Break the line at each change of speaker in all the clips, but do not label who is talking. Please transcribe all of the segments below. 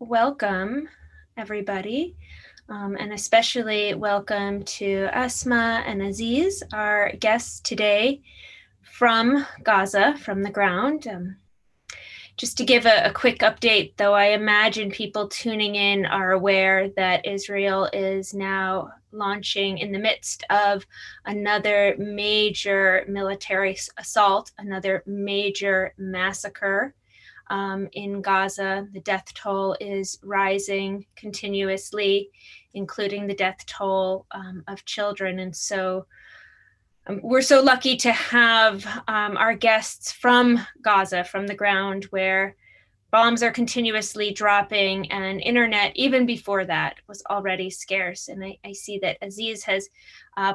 welcome everybody, and especially welcome to Asmaa and Aziz, our guests today from Gaza, from the ground. Just to give a quick update, though, I imagine people tuning in are aware that Israel is now launching in the midst of another major military assault, another major massacre in Gaza. The death toll is rising continuously, including the death toll of children. And so we're so lucky to have our guests from Gaza, from the ground, where bombs are continuously dropping and internet, even before that, was already scarce. And I see that Aziz has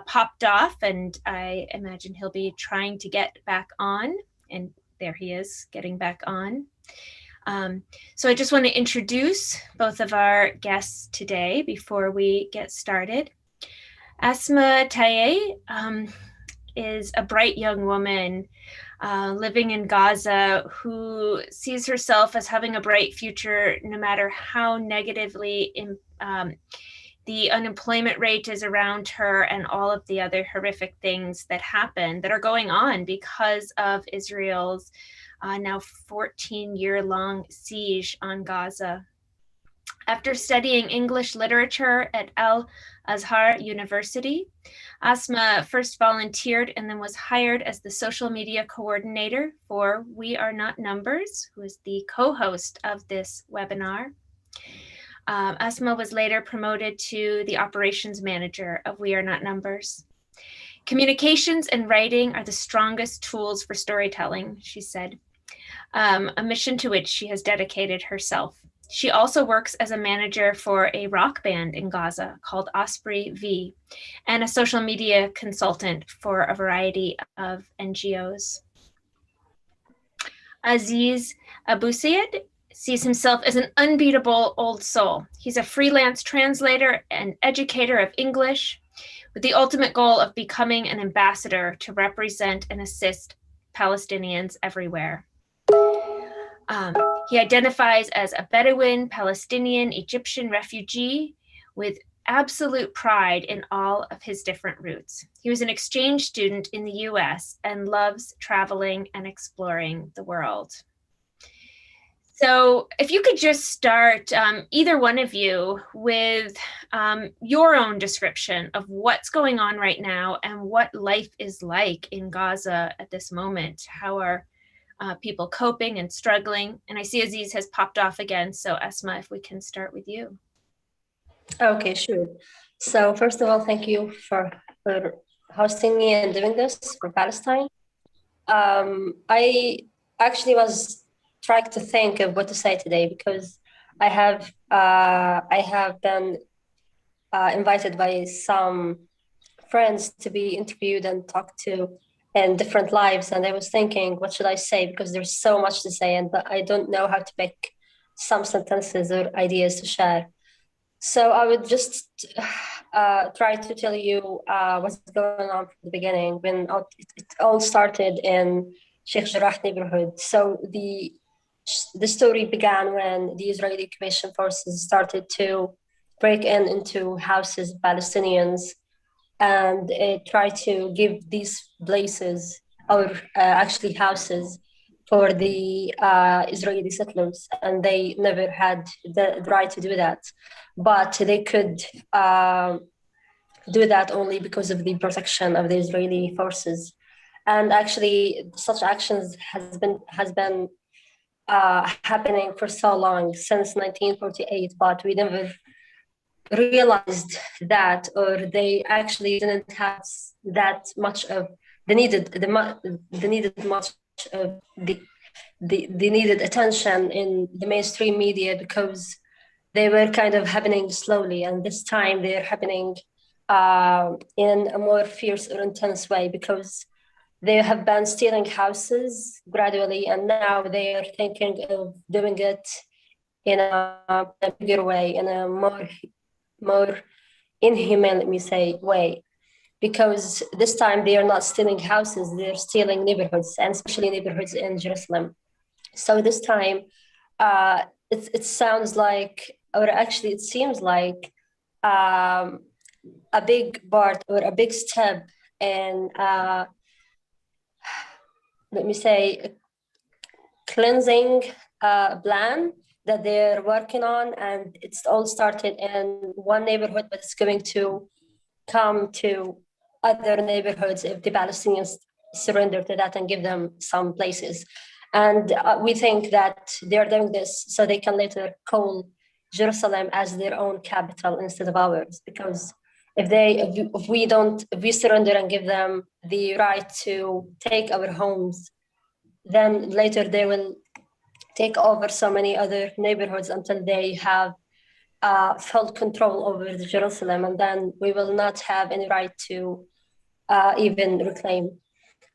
popped off, and I imagine he'll be trying to get back on. And there he is, getting back on. So I just want to introduce both of our guests today before we get started. Asmaa Tayeh is a bright young woman living in Gaza who sees herself as having a bright future no matter how negatively the unemployment rate is around her and all of the other horrific things that happen, that are going on because of Israel's now 14-year-long siege on Gaza. After studying English literature at Al-Azhar University, Asmaa first volunteered and then was hired as the social media coordinator for We Are Not Numbers, who is the co-host of this webinar. Asmaa was later promoted to the operations manager of We Are Not Numbers. Communications and writing are the strongest tools for storytelling, she said, a mission to which she has dedicated herself. She also works as a manager for a rock band in Gaza called Osprey V, and a social media consultant for a variety of NGOs. Aziz Abuzayed sees himself as an unbeatable old soul. He's a freelance translator and educator of English, with the ultimate goal of becoming an ambassador to represent and assist Palestinians everywhere. He identifies as a Bedouin, Palestinian, Egyptian refugee with absolute pride in all of his different roots. He was an exchange student in the US and loves traveling and exploring the world. So if you could just start, either one of you, with your own description of what's going on right now and what life is like in Gaza at this moment. How are people coping and struggling? And I see Aziz has popped off again. So Asmaa, if we can start with you.
Okay, sure. So first of all, thank you for hosting me and doing this for Palestine. I actually was trying to think of what to say today, because I have been invited by some friends to be interviewed and talked to in different lives, and I was thinking, what should I say? Because there's so much to say, and I don't know how to pick some sentences or ideas to share. So I would just try to tell you what's going on from the beginning, when it all started in Sheikh Jarrah neighborhood. So the story began when the Israeli occupation forces started to break into houses of Palestinians, and try to give these places, or actually houses, for the Israeli settlers, and they never had the right to do that. But they could do that only because of the protection of the Israeli forces. And actually, such actions has been happening for so long, since 1948, but we never realized that, or they actually didn't have that much of the needed attention in the mainstream media, because they were kind of happening slowly, and this time they're happening in a more fierce or intense way, because they have been stealing houses gradually, and now they are thinking of doing it in a bigger way, in a more inhumane, let me say, way, because this time they are not stealing houses, they're stealing neighborhoods, and especially neighborhoods in Jerusalem. So this time it sounds like, or actually it seems like, um, a big part or a big step in, let me say, cleansing plan that they're working on. And it's all started in one neighborhood, but it's going to come to other neighborhoods if the Palestinians surrender to that and give them some places. And we think that they're doing this so they can later call Jerusalem as their own capital instead of ours. Because if we surrender and give them the right to take our homes, then later they will take over so many other neighborhoods until they have full control over the Jerusalem, and then we will not have any right to even reclaim.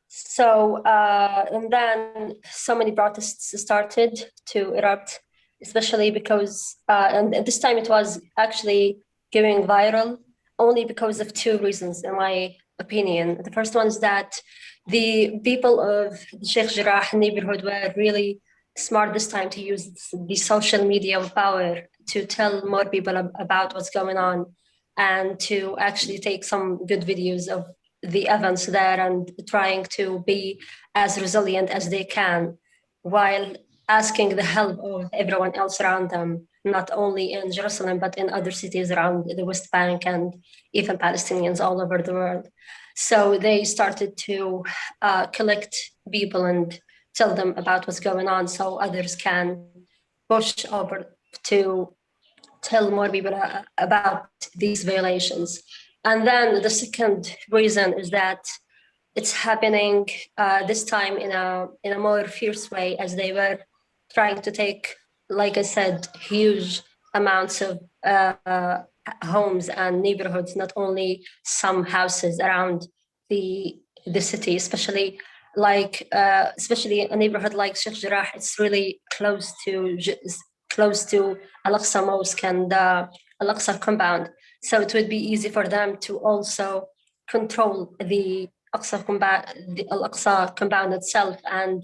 So, and then so many protests started to erupt, especially because, and this time it was actually going viral only because of two reasons, in my opinion. The first one is that the people of the Sheikh Jarrah neighborhood were really smart this time to use the social media power to tell more people about what's going on and to actually take some good videos of the events there and trying to be as resilient as they can while asking the help of everyone else around them, not only in Jerusalem, but in other cities around the West Bank and even Palestinians all over the world. So they started to collect people and tell them about what's going on so others can push over to tell more people about these violations. And then the second reason is that it's happening this time in a more fierce way, as they were trying to take, like I said, huge amounts of homes and neighborhoods, not only some houses around the city, especially a neighborhood like Sheikh Jarrah. It's really close to Al-Aqsa Mosque and Al-Aqsa compound. So it would be easy for them to also control the Al-Aqsa compound itself and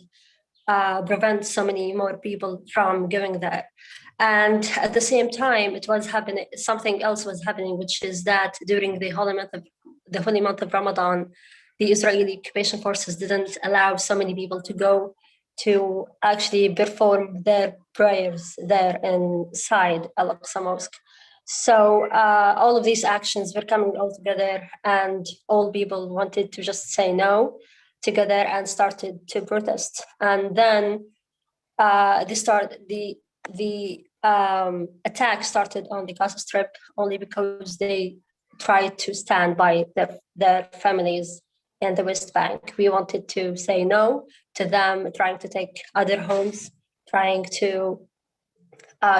prevent so many more people from going there. And at the same time, it was happening. Something else was happening, which is that during the holy month of Ramadan, the Israeli occupation forces didn't allow so many people to go to actually perform their prayers there inside Al-Aqsa Mosque. So all of these actions were coming all together, and all people wanted to just say no together and started to protest. And then the attack started on the Gaza Strip only because they tried to stand by their families in the West Bank. We wanted to say no to them trying to take other homes, trying to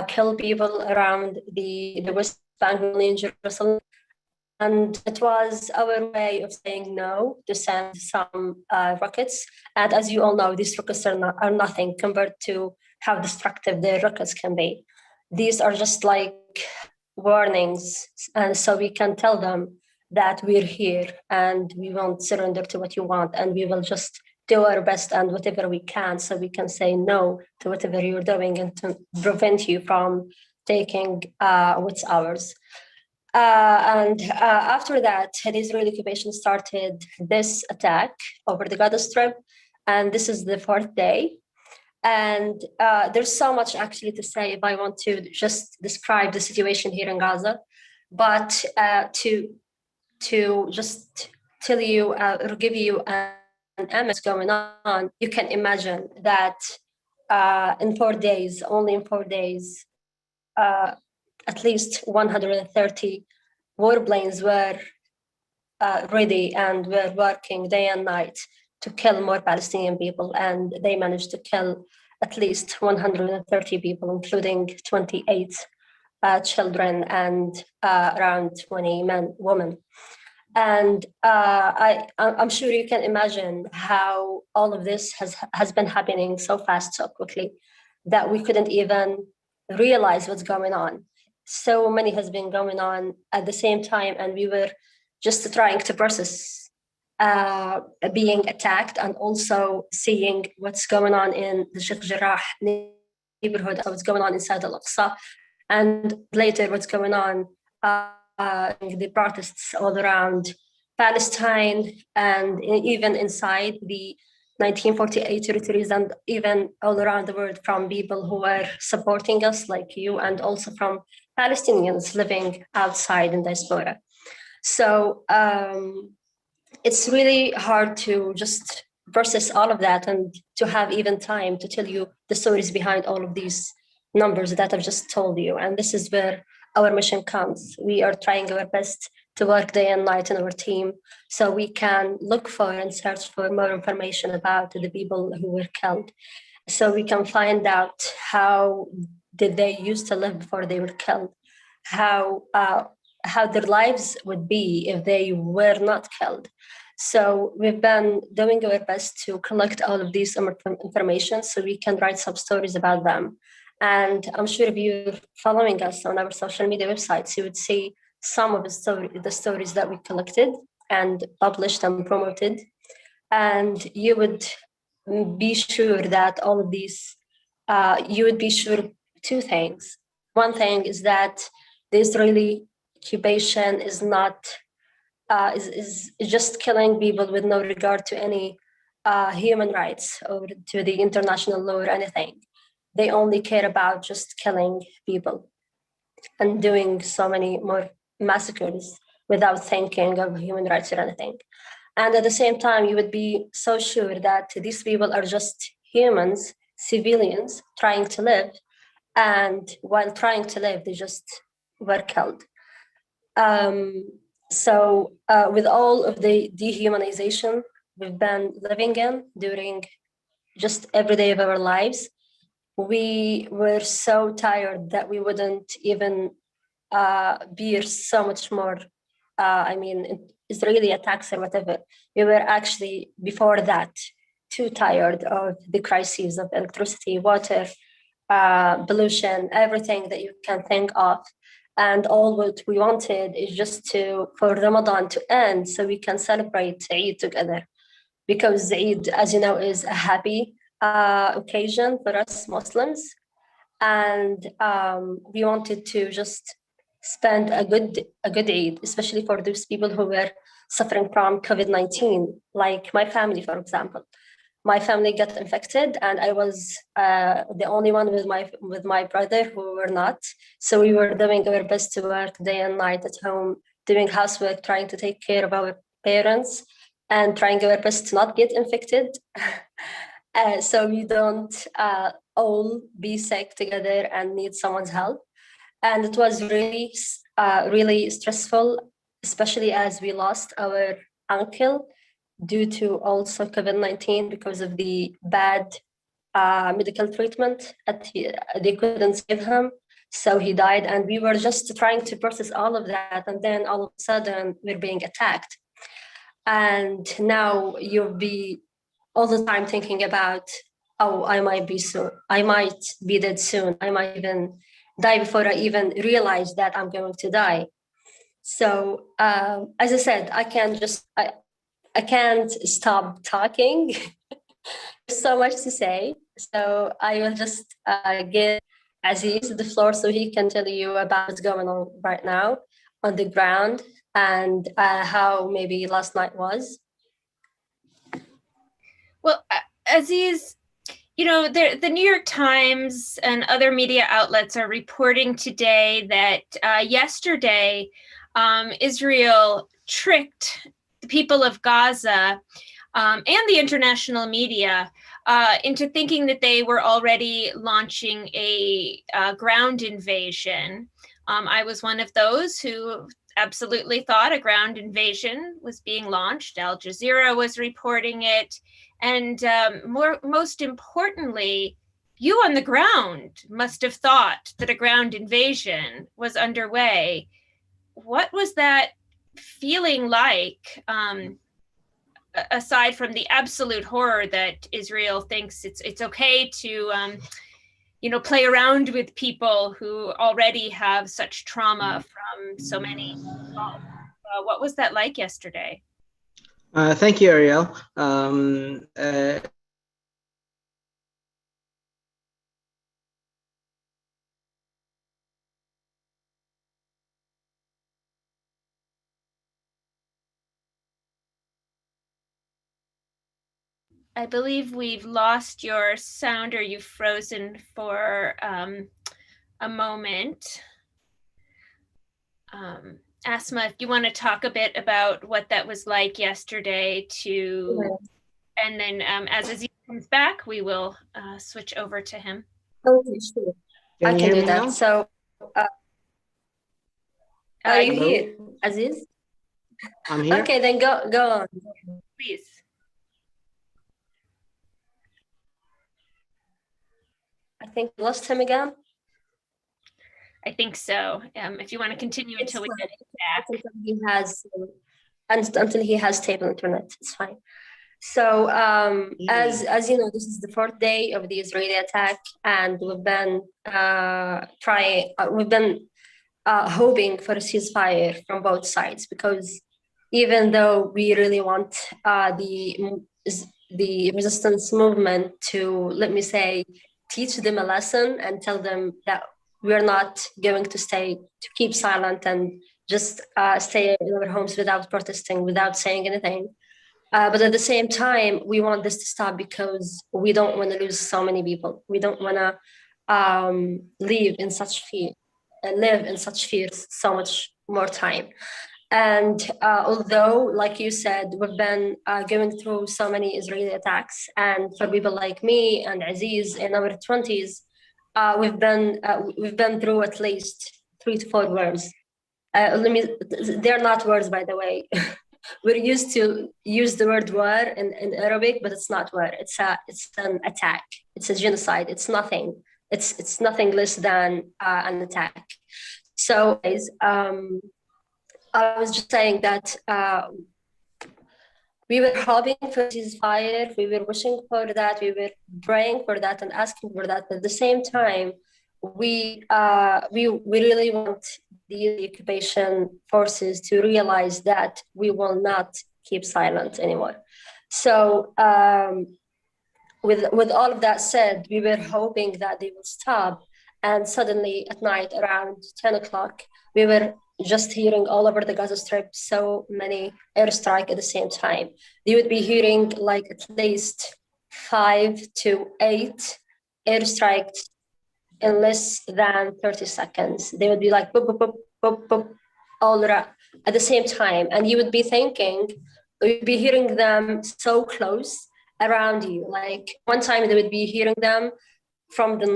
kill people around the West Bank, only in Jerusalem. And it was our way of saying no to send some rockets. And as you all know, these rockets are nothing compared to how destructive the rockets can be. These are just like warnings. And so we can tell them that we're here and we won't surrender to what you want. And we will just do our best and whatever we can so we can say no to whatever you're doing and to prevent you from taking what's ours. And after that, the Israeli occupation started this attack over the Gaza Strip, and this is the fourth day. And there's so much actually to say if I want to just describe the situation here in Gaza. But to just tell you or give you an image going on, you can imagine that only in 4 days, at least 130 warplanes were ready and were working day and night to kill more Palestinian people. And they managed to kill at least 130 people, including 28 children and around 20 women. And I'm sure you can imagine how all of this has been happening so fast, so quickly, that we couldn't even realize what's going on. So many has been going on at the same time, and we were just trying to process being attacked and also seeing what's going on in the Sheikh Jarrah neighborhood, what's going on inside Al-Aqsa, and later what's going on the protests all around Palestine and even inside the 1948 territories and even all around the world from people who are supporting us like you and also from Palestinians living outside in diaspora. So it's really hard to just process all of that and to have even time to tell you the stories behind all of these numbers that I've just told you. And this is where our mission comes. We are trying our best to work day and night in our team so we can look for and search for more information about the people who were killed. So we can find out how did they used to live before they were killed, how their lives would be if they were not killed. So we've been doing our best to collect all of these information so we can write some stories about them. And I'm sure if you're following us on our social media websites, you would see some of the stories that we collected and published and promoted. And you would be sure that all of these, you would be sure two things. One thing is that the Israeli occupation is not, is just killing people with no regard to any human rights or to the international law or anything. They only care about just killing people and doing so many more massacres without thinking of human rights or anything. And at the same time, you would be so sure that these people are just humans, civilians trying to live. And while trying to live, they just were killed. So with all of the dehumanization we've been living in during just every day of our lives, we were so tired that we wouldn't even bear so much more. Israeli attacks or whatever. We were actually before that too tired of the crises of electricity, water, pollution, everything that you can think of. And all what we wanted is just for Ramadan to end so we can celebrate Eid together. Because Eid, as you know, is a happy occasion for us Muslims. And we wanted to just spend a good Eid, especially for those people who were suffering from COVID-19, like my family, for example. My family got infected, and I was the only one with my brother who were not. So we were doing our best to work day and night at home, doing housework, trying to take care of our parents, and trying our best to not get infected, so we don't all be sick together and need someone's help. And it was really, really stressful, especially as we lost our uncle due to also COVID-19 because of the bad medical treatment. They couldn't save him, so he died. And we were just trying to process all of that. And then all of a sudden, we're being attacked. And now you'll be all the time thinking about, oh, I might be dead soon. I might even die before I even realize that I'm going to die. So as I said, I can't stop talking. There's so much to say. So I will just give Aziz the floor so he can tell you about what's going on right now on the ground and how maybe last night was.
Well, Aziz, you know, the New York Times and other media outlets are reporting today that yesterday Israel tricked the people of Gaza and the international media into thinking that they were already launching a ground invasion. I was one of those who absolutely thought a ground invasion was being launched. Al Jazeera was reporting it. And most importantly, you on the ground must have thought that a ground invasion was underway. What was that feeling like, aside from the absolute horror that Israel thinks it's okay to, play around with people who already have such trauma from so many assaults? What was that like yesterday?
Thank you, Ariel.
I believe we've lost your sound, or you've frozen for a moment. Asmaa, if you want to talk a bit about what that was like yesterday and then as Aziz comes back, we will switch over to him.
Okay, sure. I can do that.
Now?
So, are you here, Aziz?
I'm here.
Okay, then go on.
Please.
I think we lost him again.
I think so. If you want to continue until we get back.
Until he has stable internet, it's fine. So as you know, this is the fourth day of the Israeli attack, and we've been hoping for a ceasefire from both sides, because even though we really want the resistance movement to, let me say, teach them a lesson and tell them that we're not going to keep silent and just stay in our homes without protesting, without saying anything. But at the same time, we want this to stop because we don't want to lose so many people. We don't want to live in such fear so much more time. And although, like you said, we've been going through so many Israeli attacks, and for people like me and Aziz in our 20s, we've been through at least 3 to 4 wars. They're not words, by the way. We're used to use the word war in Arabic, but it's not war. It's an attack. It's a genocide. It's nothing. It's nothing less than an attack. So, I was just saying that we were hoping for ceasefire. We were wishing for that. We were praying for that and asking for that. But at the same time, we really want the occupation forces to realize that we will not keep silent anymore. So with all of that said, we were hoping that they will stop. And suddenly at night around 10 o'clock, we were just hearing all over the Gaza Strip so many airstrikes at the same time. You would be hearing like at least 5 to 8 airstrikes in less than 30 seconds. They would be like boop, boop, boop, boop, boop, all around at the same time. And you would be thinking, you'd be hearing them so close around you. Like one time they would be hearing them from the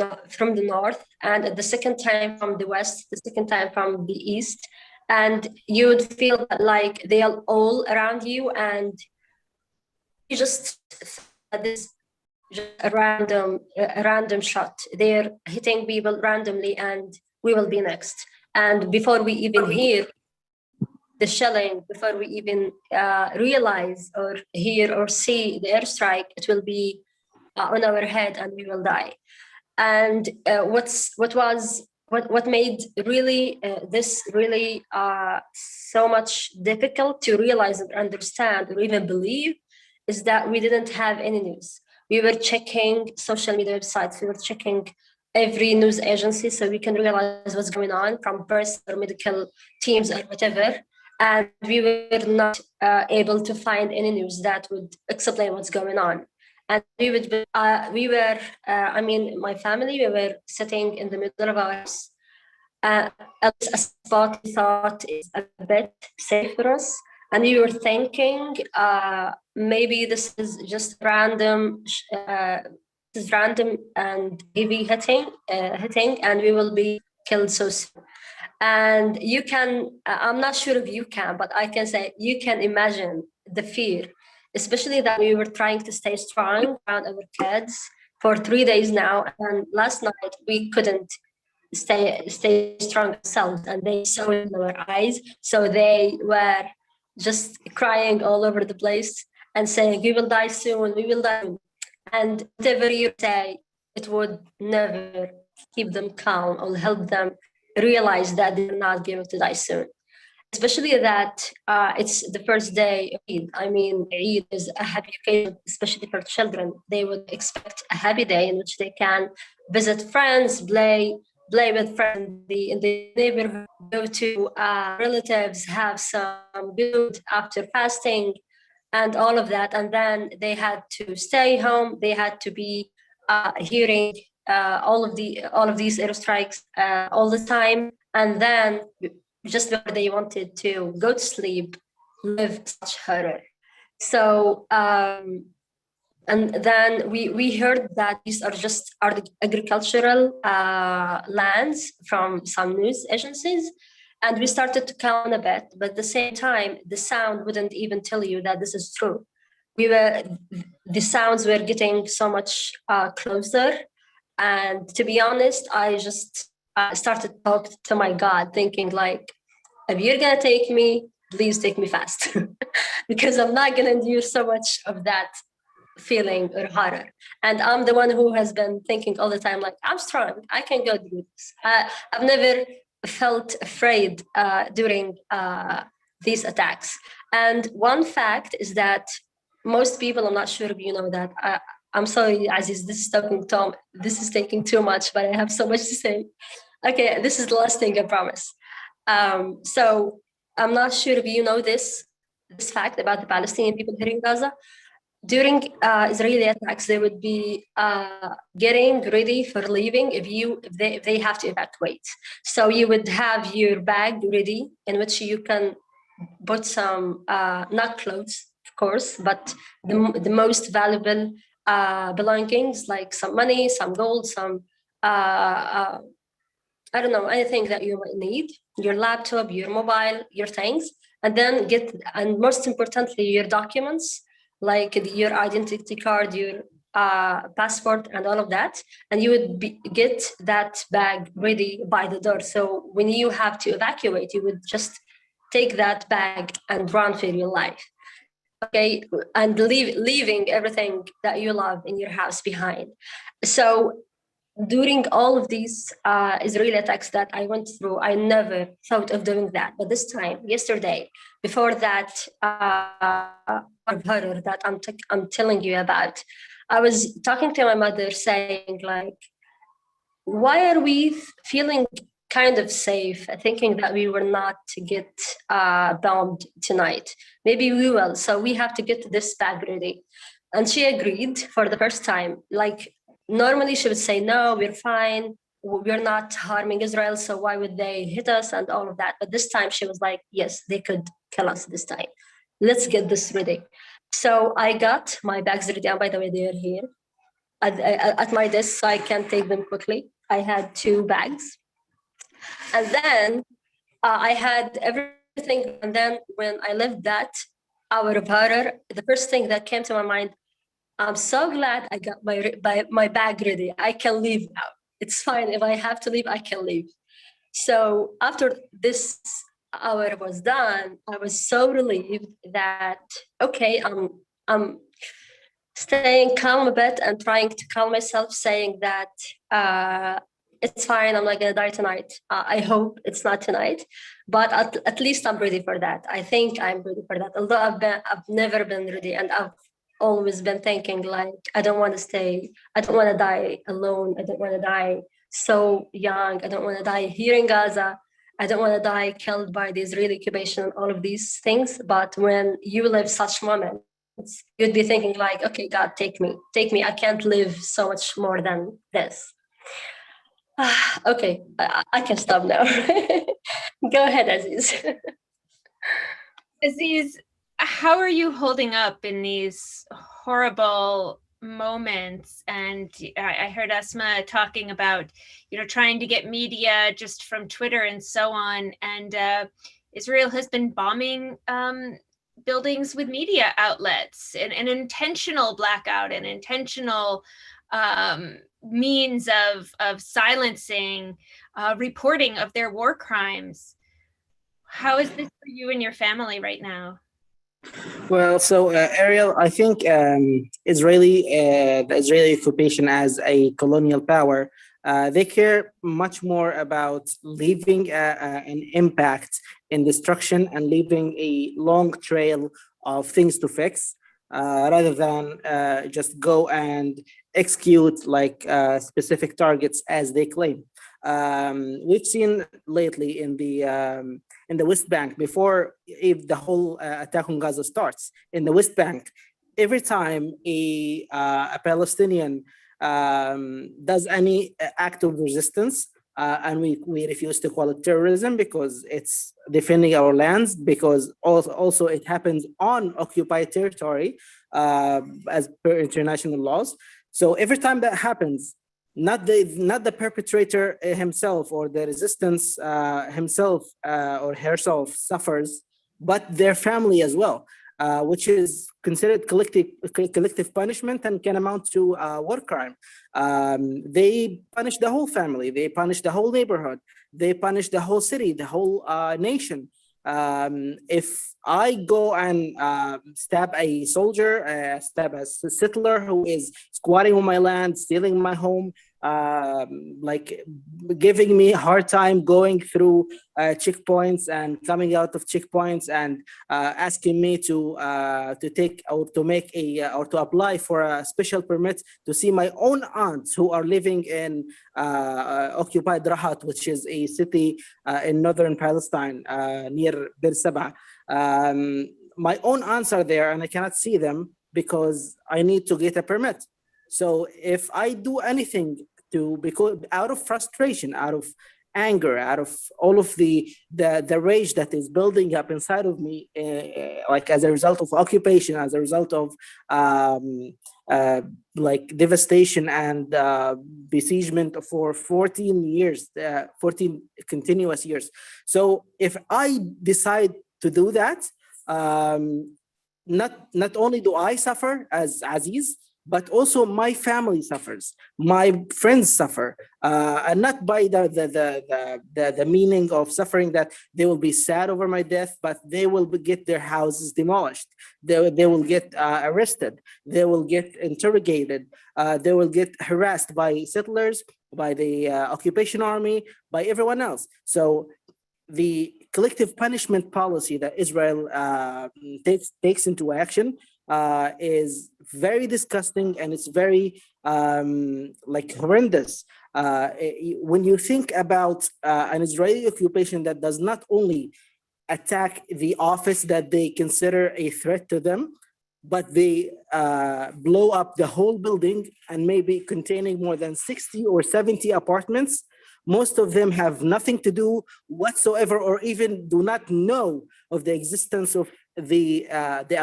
north, and at the second time from the west, the second time from the east. And you would feel like they are all around you, and you just this a random shot. They're hitting people randomly, and we will be next. And before we even hear the shelling, before we even realize or hear or see the airstrike, it will be on our head, and we will die. And what made really this really so much difficult to realize and understand or even believe is that we didn't have any news. We were checking social media websites. We were checking every news agency so we can realize what's going on from press or medical teams or whatever. And we were not able to find any news that would explain what's going on. And my family, we were sitting in the middle of our house, a spot we thought is a bit safe for us. And we were thinking, maybe this is just random and heavy hitting, and we will be killed so soon. And you can, I'm not sure if you can, but I can say you can imagine the fear, especially that we were trying to stay strong around our kids for 3 days now. And last night we couldn't stay strong ourselves, and they saw it in our eyes. So they were just crying all over the place and saying, we will die soon, we will die soon. And whatever you say, it would never keep them calm or help them realize that they're not going to die soon. Especially that it's the first day of Eid. I mean, Eid is a happy occasion, especially for children. They would expect a happy day in which they can visit friends, play with friends in the neighborhood, go to relatives, have some food after fasting. and all of that. And then they had to stay home. They had to be hearing all of these airstrikes all the time. And then just before they wanted to go to sleep, live such horror. So and then we heard that these are just agricultural lands from some news agencies. And we started to count a bit, but at the same time, the sound wouldn't even tell you that this is true. The sounds were getting so much closer. And to be honest, I just started to talk to my God, thinking like, if you're gonna take me, please take me fast, because I'm not gonna endure so much of that feeling or horror. And I'm the one who has been thinking all the time, like, I'm strong, I can go do this. I've never felt afraid during these attacks. And one fact is that most people, I'm not sure if you know that, I'm sorry, Aziz, this is talking Tom, this is taking too much, but I have so much to say. Okay, this is the last thing, I promise. So I'm not sure if you know this fact about the Palestinian people here in Gaza. During Israeli attacks, they would be getting ready for leaving if they have to evacuate. So you would have your bag ready in which you can put some, not clothes, of course, but the most valuable belongings, like some money, some gold, some, I don't know, anything that you might need, your laptop, your mobile, your things, and then and most importantly, your documents, like your identity card, your passport, and all of that. And you would get that bag ready by the door. So when you have to evacuate, you would just take that bag and run for your life. Okay, and leaving everything that you love in your house behind. So during all of these Israeli attacks that I went through, I never thought of doing that. But this time, yesterday, before that horror that I'm telling you about, I was talking to my mother saying, like, why are we feeling kind of safe, thinking that we were not to get bombed tonight? Maybe we will. So we have to get this bag ready. And she agreed for the first time. Like, normally she would say, no, we're fine. We're not harming Israel. So why would they hit us and all of that? But this time she was like, yes, they could kill us this time. Let's get this ready. So I got my bags ready. And by the way, they are here at my desk, so I can take them quickly. I had 2 bags. And then I had everything. And then when I left that hour of horror, the first thing that came to my mind, I'm so glad I got my bag ready. I can leave now. It's fine. If I have to leave, I can leave. So after this hour was done, I was so relieved that, okay, I'm staying calm a bit and trying to calm myself, saying that it's fine, I'm not gonna die tonight. I hope it's not tonight, but at least I'm ready for that. I think I'm ready for that. Although I've never been ready, and I've always been thinking, like, I don't want to stay. I don't want to die alone. I don't want to die so young. I don't want to die here in Gaza. I don't want to die killed by the Israeli occupation and all of these things. But when you live such moments, you'd be thinking, like, okay, God, take me. I can't live so much more than this. Okay, I can stop now. Go ahead, Aziz.
Aziz, how are you holding up in these horrible moments? And I heard Asmaa talking about, trying to get media just from Twitter and so on. And Israel has been bombing buildings with media outlets, an intentional blackout, an intentional means of silencing reporting of their war crimes. How is this for you and your family right now?
Well, so Ariel, I think the Israeli occupation as a colonial power, they care much more about leaving an impact in destruction and leaving a long trail of things to fix, rather than just go and execute like specific targets as they claim. We've seen lately in the West Bank before if the whole attack on Gaza starts in the West Bank. Every time a Palestinian does any act of resistance, and we refuse to call it terrorism because it's defending our lands, because also it happens on occupied territory as per international laws. So every time that happens, not the perpetrator himself or the resistance himself or herself suffers, but their family as well, which is considered collective punishment and can amount to war crime. They punish the whole family, they punish the whole neighborhood, they punish the whole city, the whole nation. If I go and stab a soldier, stab a settler who is squatting on my land, stealing my home, like giving me a hard time going through checkpoints and coming out of checkpoints, and asking me to take or to make a or to apply for a special permit to see my own aunts who are living in occupied Rahat, which is a city in northern Palestine near Bir Sabah. My own aunts are there and I cannot see them because I need to get a permit. So if I do anything because out of frustration, out of anger, out of all of the rage that is building up inside of me, like as a result of occupation, as a result of like devastation and besiegement for 14 years, 14 continuous years. So if I decide to do that, not only do I suffer as Aziz, but also my family suffers, my friends suffer, and not by the meaning of suffering that they will be sad over my death, but they will get their houses demolished, they will get arrested, they will get interrogated, they will get harassed by settlers, by the occupation army, by everyone else. So the collective punishment policy that Israel takes into action is very disgusting, and it's very like horrendous. When you think about an Israeli occupation that does not only attack the office that they consider a threat to them, but they blow up the whole building and maybe containing more than 60 or 70 apartments. Most of them have nothing to do whatsoever, or even do not know of the existence of the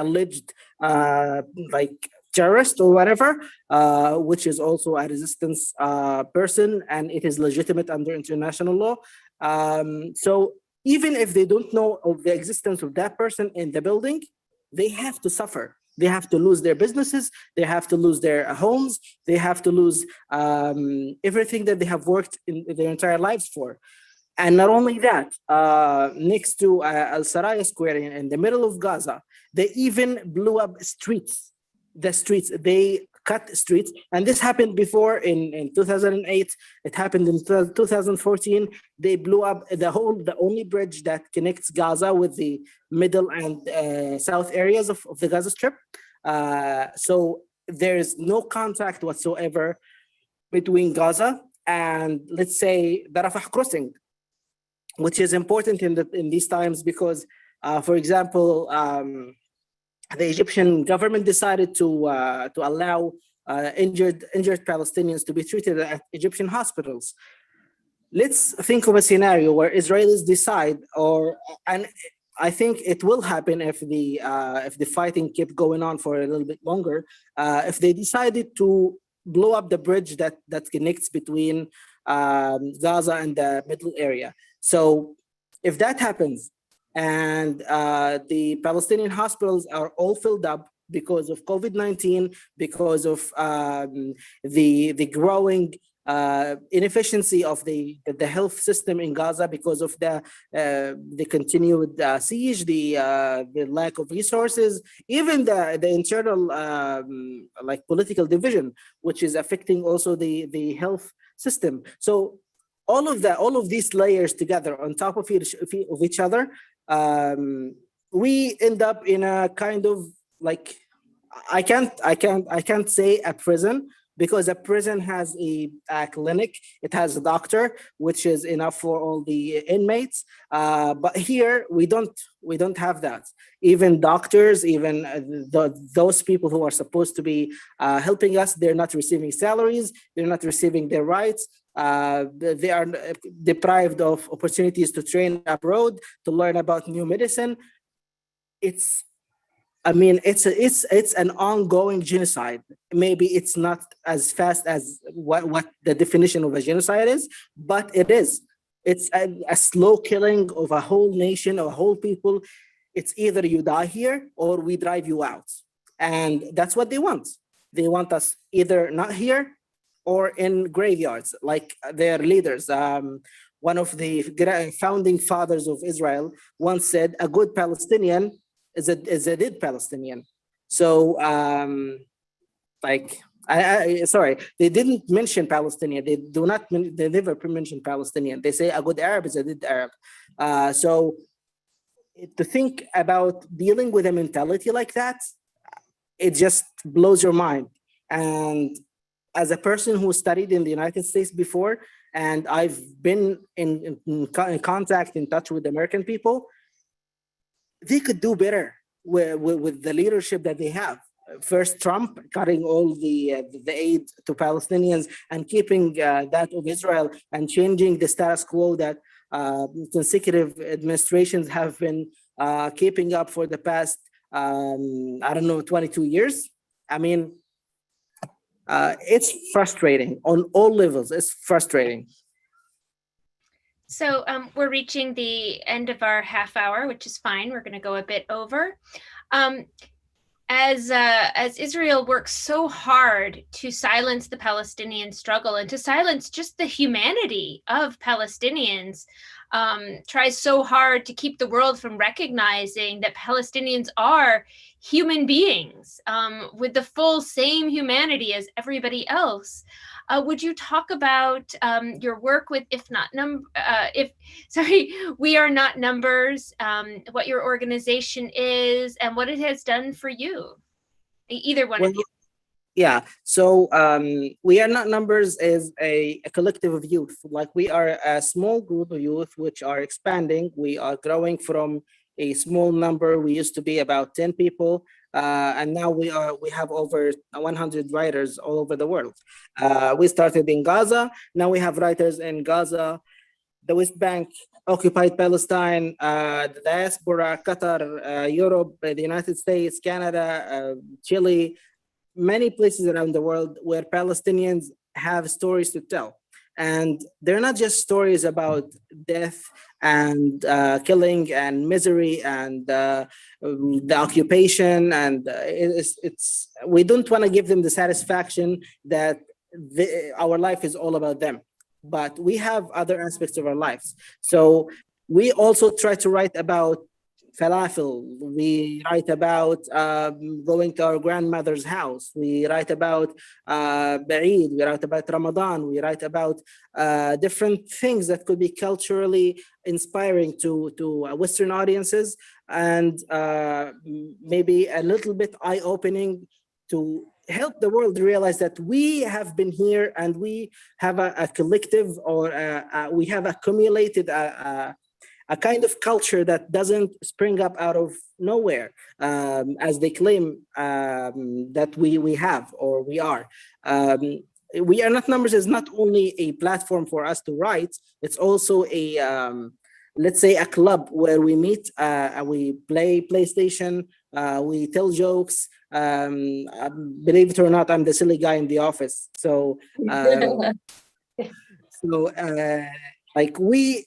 alleged like terrorist or whatever, which is also a resistance person, and it is legitimate under international law. So even if they don't know of the existence of that person in the building, they have to suffer. They have to lose their businesses, they have to lose their homes, they have to lose everything that they have worked in their entire lives for. And not only that, next to Al Saraya Square in the middle of Gaza, they even blew up streets. The streets, they cut streets. And this happened before in 2008. It happened in 2014. They blew up the only bridge that connects Gaza with the middle and south areas of the Gaza Strip. So there's no contact whatsoever between Gaza and, let's say, the Rafah crossing, which is important in these times because, for example, the Egyptian government decided to allow injured Palestinians to be treated at Egyptian hospitals. Let's think of a scenario where Israelis decide, and I think it will happen if the fighting kept going on for a little bit longer. If they decided to blow up the bridge that connects between Gaza and the middle area. So if that happens, and the Palestinian hospitals are all filled up because of COVID-19, because of the growing inefficiency of the health system in Gaza, because of the continued siege, the lack of resources, even the internal like political division, which is affecting also the health system. So all of these layers together on top of each other, we end up in a kind of like I can't say a prison, because a prison has a clinic, it has a doctor, which is enough for all the inmates. But here we don't have that. Even doctors, even those people who are supposed to be helping us, they're not receiving salaries, they're not receiving their rights. They are deprived of opportunities to train abroad, to learn about new medicine. It's I mean, it's an ongoing genocide. Maybe it's not as fast as what the definition of a genocide is, but it is. It's a slow killing of a whole nation or a whole people. It's either you die here or we drive you out, and that's what they want. They want us either not here or in graveyards, like their leaders. One of the founding fathers of Israel once said, "A good Palestinian is a dead Palestinian." So, like, sorry, they didn't mention Palestinian. They do not. They never mention Palestinian. They say a good Arab is a dead Arab. So, to think about dealing with a mentality like that, it just blows your mind. And as a person who studied in the United States before, and I've been in contact, in touch with American people, they could do better with the leadership that they have. First, Trump cutting all the aid to Palestinians and keeping that of Israel, and changing the status quo that consecutive administrations have been keeping up for the past, I don't know, 22 years. I mean, it's frustrating on all levels. It's frustrating.
So we're reaching the end of our half hour, which is fine. We're going to go a bit over. As Israel works so hard to silence the Palestinian struggle and to silence just the humanity of Palestinians, tries so hard to keep the world from recognizing that Palestinians are human beings with the full same humanity as everybody else. Would you talk about your work with We Are Not Numbers, what your organization is, and what it has done for you? Either one of you.
Yeah. So We Are Not Numbers is a collective of youth. Like, we are a small group of youth which are expanding. We are growing from a small number. We used to be about 10 people. And now we have over 100 writers all over the world. We started in Gaza. Now we have writers in Gaza, the West Bank, occupied Palestine, the diaspora, Qatar, Europe, the United States, Canada, Chile, many places around the world where Palestinians have stories to tell. And they're not just stories about death and killing and misery and the occupation. And we don't want to give them the satisfaction that our life is all about them. But we have other aspects of our lives. So we also try to write about falafel. We write about going to our grandmother's house. We write about Eid. We write about Ramadan. We write about different things that could be culturally inspiring to Western audiences, and maybe a little bit eye-opening to help the world realize that we have been here and we have a collective, or we have accumulated a kind of culture that doesn't spring up out of nowhere, as they claim that we have or we are. We Are Not Numbers is not only a platform for us to write, it's also let's say a club where we meet, we play PlayStation, we tell jokes. Believe it or not, I'm the silly guy in the office. So, like, we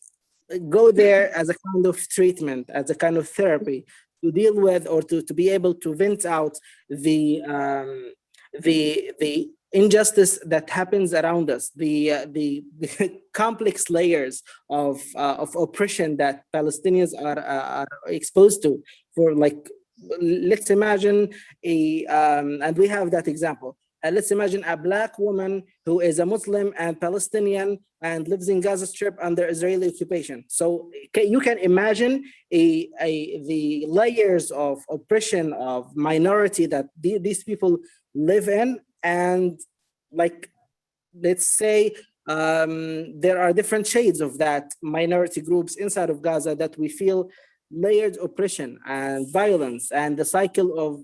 go there as a kind of treatment, as a kind of therapy, to deal with, or to be able to vent out the injustice that happens around us, the complex layers of oppression that Palestinians are exposed to. For, like, let's imagine and we have that example. Let's imagine a Black woman who is a Muslim and Palestinian and lives in Gaza Strip under Israeli occupation. So you can imagine the layers of oppression, of minority that these people live in. And like, let's say, there are different shades of that minority groups inside of Gaza that we feel layered oppression and violence, and the cycle of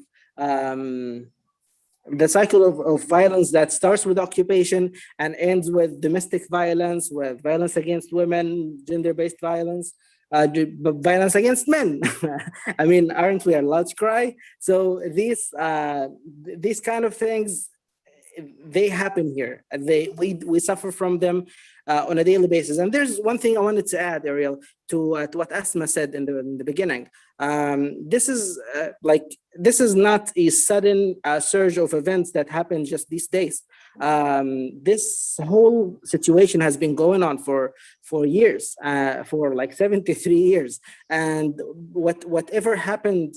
violence that starts with occupation and ends with domestic violence, with violence against women, gender-based violence, violence against men. I mean, aren't we allowed to cry? So these kind of things, they happen here. We suffer from them on a daily basis. And there's one thing I wanted to add, Ariel, to what Asma said in the beginning. This is not a sudden surge of events that happened just these days. This whole situation has been going on for years, for like 73 years. And whatever happened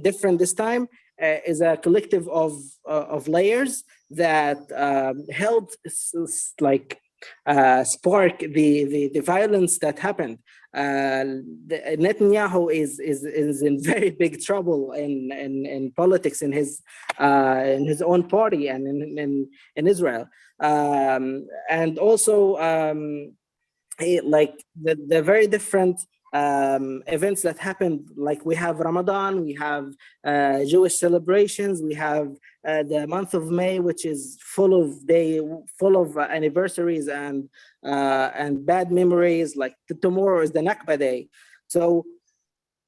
different this time is a collective of layers that helped spark the violence that happened. Netanyahu is in very big trouble in politics in his own party and in Israel, and also like the very different events that happened. Like we have Ramadan, we have Jewish celebrations, we have the month of May, which is full of anniversaries and bad memories. Like tomorrow is the Nakba day. So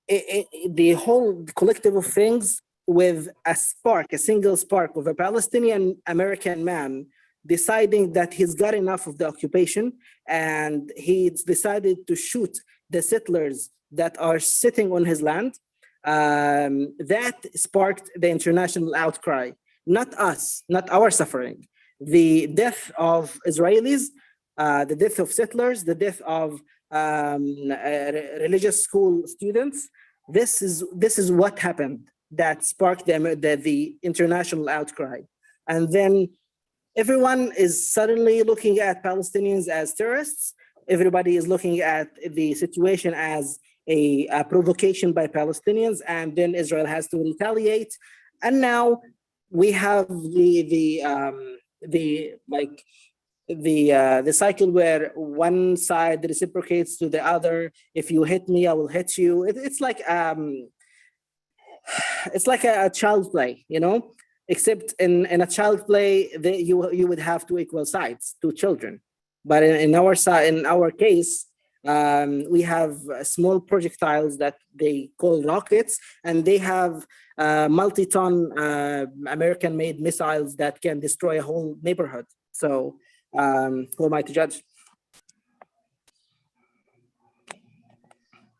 the whole collective of things, with a single spark of a Palestinian American man deciding that he's got enough of the occupation, and he's decided to shoot the settlers that are sitting on his land. That sparked the international outcry. Not us, not our suffering. The death of Israelis, the death of settlers, the death of religious school students. This is what happened that sparked the international outcry. And then everyone is suddenly looking at Palestinians as terrorists. Everybody is looking at the situation as a provocation by Palestinians, and then Israel has to retaliate. And now we have the cycle where one side reciprocates to the other. If you hit me, I will hit you. It's like a child play, you know. Except in a child play, you would have two equal sides, two children. But in our case, we have small projectiles that they call rockets, and they have multi-ton American-made missiles that can destroy a whole neighborhood. So who am I to judge?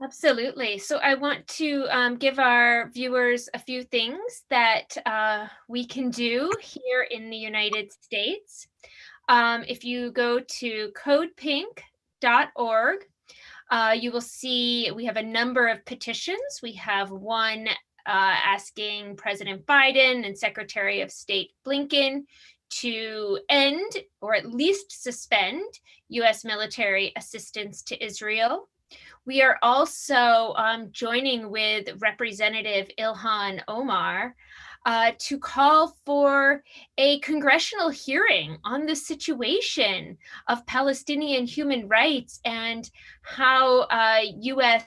Absolutely. So I want to give our viewers a few things that we can do here in the United States. If you go to codepink.org, you will see we have a number of petitions. We have one asking President Biden and Secretary of State Blinken to end or at least suspend U.S. military assistance to Israel. We are also joining with Representative Ilhan Omar to call for a congressional hearing on the situation of Palestinian human rights and how U.S.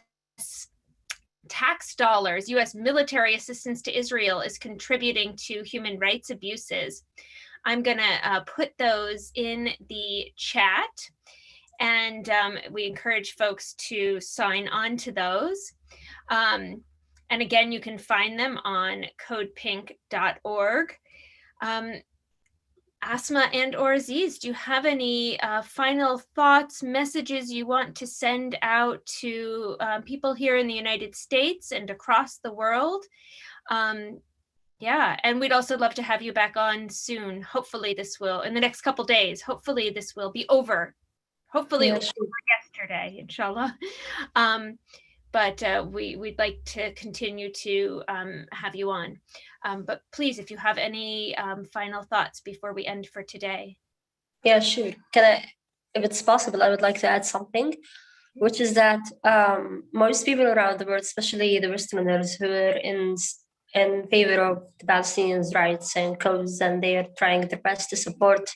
tax dollars, U.S. military assistance to Israel is contributing to human rights abuses. I'm going to put those in the chat. And we encourage folks to sign on to those. And again, you can find them on codepink.org. Asmaa and or Aziz, do you have any final thoughts, messages you want to send out to people here in the United States and across the world? Yeah, and we'd also love to have you back on soon. Hopefully this will, in the next couple days, hopefully this will be over. Hopefully it was yesterday, inshallah. But we'd like to continue to have you on. But please, if you have any final thoughts before we end for today.
Yeah, sure. If it's possible, I would like to add something, which is that most people around the world, especially the Westerners who are in favor of the Palestinians' rights and cause, and they are trying their best to support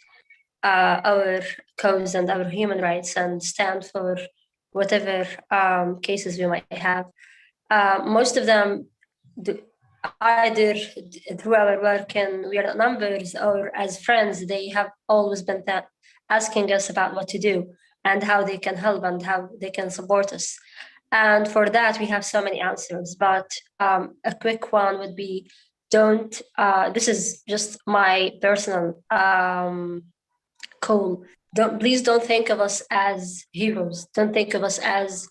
our cause and our human rights and stand for whatever cases we might have. Most of them either through our work and we are numbers or as friends, they have always been asking us about what to do and how they can help and how they can support us. And for that, we have so many answers, but a quick one would be, this is just my personal call. Please don't think of us as heroes. Don't think of us as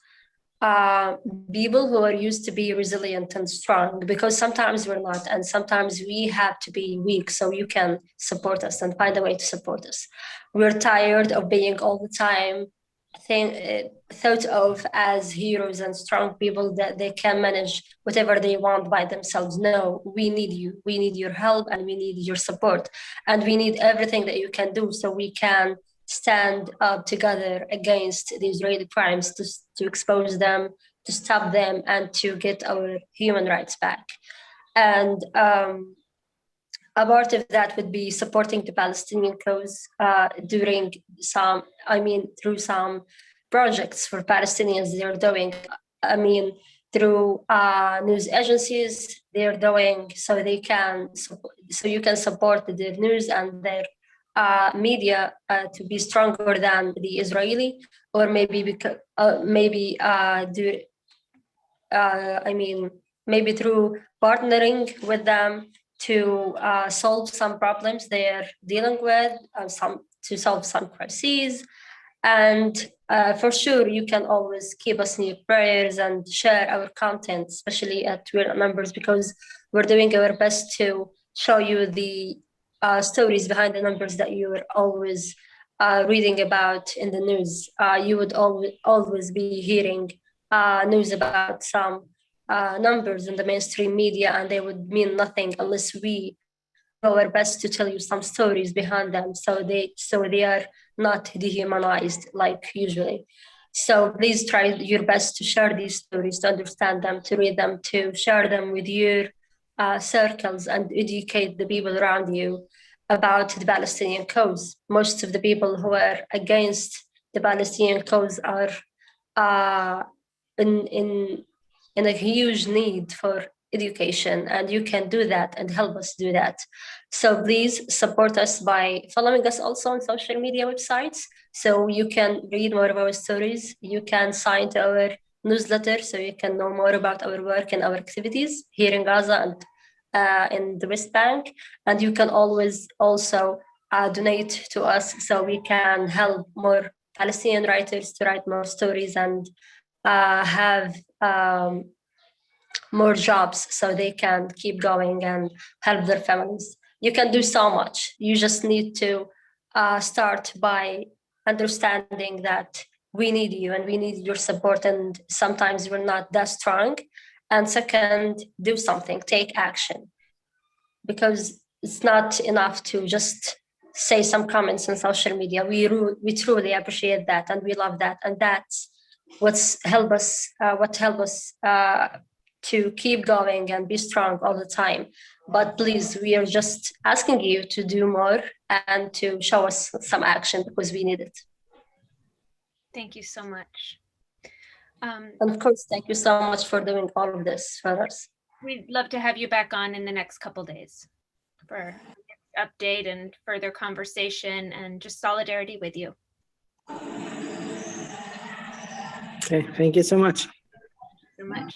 people who are used to be resilient and strong, because sometimes we're not, and sometimes we have to be weak so you can support us and find a way to support us. We're tired of being all the time thought of as heroes and strong people that they can manage whatever they want by themselves. No, we need you. We need your help and we need your support. And we need everything that you can do so we can stand up together against the Israeli crimes, to expose them, to stop them, and to get our human rights back. And a part of that would be supporting the Palestinian cause through some projects for Palestinians they're doing. Through news agencies they're doing, so you can support their news and their media to be stronger than the Israeli, or maybe maybe through partnering with them to solve some problems they're dealing with, to solve some crises. And for sure, you can always keep us in your prayers and share our content, especially at Twitter numbers, because we're doing our best to show you the stories behind the numbers that you are always reading about in the news. You would always be hearing news about some numbers in the mainstream media, and they would mean nothing unless we do our best to tell you some stories behind them, so they are not dehumanized like usually. So please try your best to share these stories, to understand them, to read them, to share them with your circles, and educate the people around you about the Palestinian cause. Most of the people who are against the Palestinian cause are in a huge need for education, and you can do that and help us do that. So please support us by following us also on social media websites, so you can read more of our stories. You can sign to our newsletter so you can know more about our work and our activities here in Gaza and in the West Bank. And you can always also donate to us so we can help more Palestinian writers to write more stories and have more jobs so they can keep going and help their families. You can do so much. You just need to start by understanding that we need you and we need your support, and sometimes we're not that strong. And second, do something, take action, because it's not enough to just say some comments on social media. We truly appreciate that, and we love that, and that's what help us to keep going and be strong all the time. But please, we are just asking you to do more and to show us some action, because we need it.
Thank you so much.
And of course, thank you so much for doing all of this for us.
We'd love to have you back on in the next couple days for update and further conversation and just solidarity with you.
Okay, thank you so much.
Thank you so much.